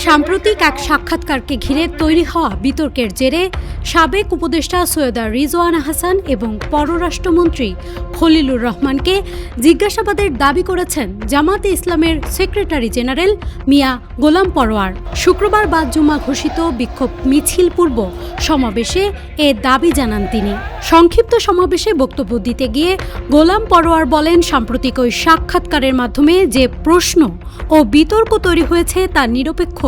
সাম্প্রতিক এক সাক্ষাৎকারকে ঘিরে তৈরি হওয়া বিতর্কের জেরে সাবেক উপদেষ্টা সৈয়দা রিজওয়ানা হাসান এবং পররাষ্ট্রমন্ত্রী খলিলুর রহমানকে জিজ্ঞাসাবাদের দাবি করেছেন জামাতে ইসলামের সেক্রেটারি জেনারেল মিয়া গোলাম পরোয়ার। শুক্রবার বাদ জুমা ঘোষিত বিক্ষোভ মিছিল পূর্ব সমাবেশে এ দাবি জানান তিনি। সংক্ষিপ্ত সমাবেশে বক্তব্য দিতে গিয়ে গোলাম পরোয়ার বলেন, সাম্প্রতিক ওই সাক্ষাৎকারের মাধ্যমে যে প্রশ্ন ও বিতর্ক তৈরি হয়েছে তা নিরপেক্ষ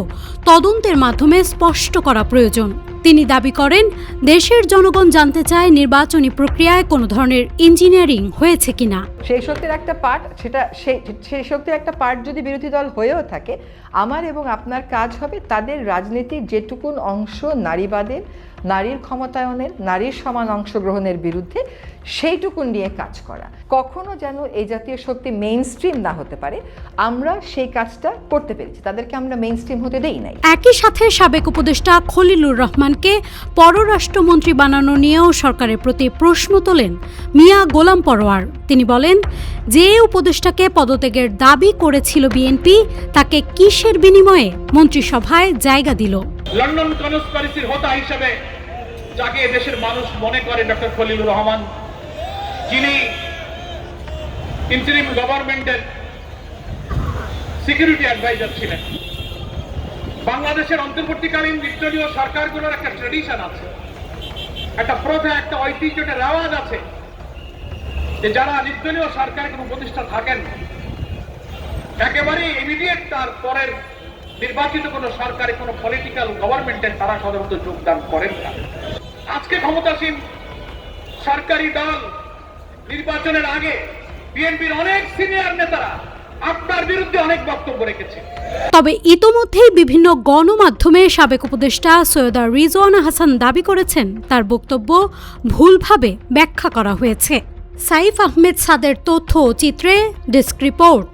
তদন্তের মাধ্যমে স্পষ্ট করা প্রয়োজন। তিনি দাবি করেন, দেশের জনগণ জানতে চায় নির্বাচনী প্রক্রিয়ায় কোনো ধরনের ইঞ্জিনিয়ারিং হয়েছে কিনা। সেই শক্তির একটা পার্ট, সেই শক্তির একটা পার্ট যদি বিরোধী দল হয়েও থাকে, আমার এবং আপনার কাজ হবে তাদের রাজনীতির যেটুকুন অংশ নারীবাদের, নারীর ক্ষমতায়নের, নারীর সমান অংশগ্রহণের বিরুদ্ধে সেইটুকুন নিয়ে কাজ করা। কখনো যেন এই জাতীয় শক্তি মেইন স্ট্রিম না হতে পারে, আমরা সেই কাজটা করতে পেরেছি, তাদেরকে আমরা মেইন স্ট্রিম হতে দেই নাই। একই সাথে সাবেক উপদেষ্টা খলিলুর রহমানকে পররাষ্ট্রমন্ত্রী বানানো নিয়েও সরকারের প্রতি প্রশ্ন তোলেন মিয়া গোলাম পরোয়ার। তিনি বলেন, যে উপদেষ্টাকে পদত্যাগের দাবি করেছিল বিএনপি, তাকে কিসের বিনিময়ে মন্ত্রিসভায় জায়গা দিল? লন্ডন কনস্পিরেসির হোতা হিসেবে যাকে দেশের মানুষ মনে করে ডক্টর খলিলুর রহমান, যিনি ইন্টারিম গভর্নমেন্টের সিকিউরিটি অ্যাডভাইজার ছিলেন। বাংলাদেশের অন্তর্বর্তীকালীন নির্দলীয় সরকারগুলোর একটা ট্রেডিশন আছে, একটা প্রথা, একটা ঐতিহ্য, একটা রেওয়াজ আছে যে যারা নির্দলীয় সরকারের কোনো প্রতিষ্ঠা থাকেন, একেবারে ইমিডিয়েট তার পরের নির্বাচিত কোনো সরকারে কোনো পলিটিক্যাল গভর্নমেন্টের তারা সাধারণত যোগদান করেন না। আজকে ক্ষমতাসীন সরকারি দল নির্বাচনের আগে বিএনপির অনেক সিনিয়র নেতারা আপনার বিরুদ্ধে অনেক বক্তব্য রেখেছে। তবে ইতোমধ্যেই বিভিন্ন গণমাধ্যমে সাবেক উপদেষ্টা সৈয়দা রিজওয়ানা হাসান দাবি করেছেন তার বক্তব্য ভুলভাবে ব্যাখ্যা করা হয়েছে। সাইফ আহমেদ সাদের তথ্য ও চিত্রে ডেস্ক রিপোর্ট।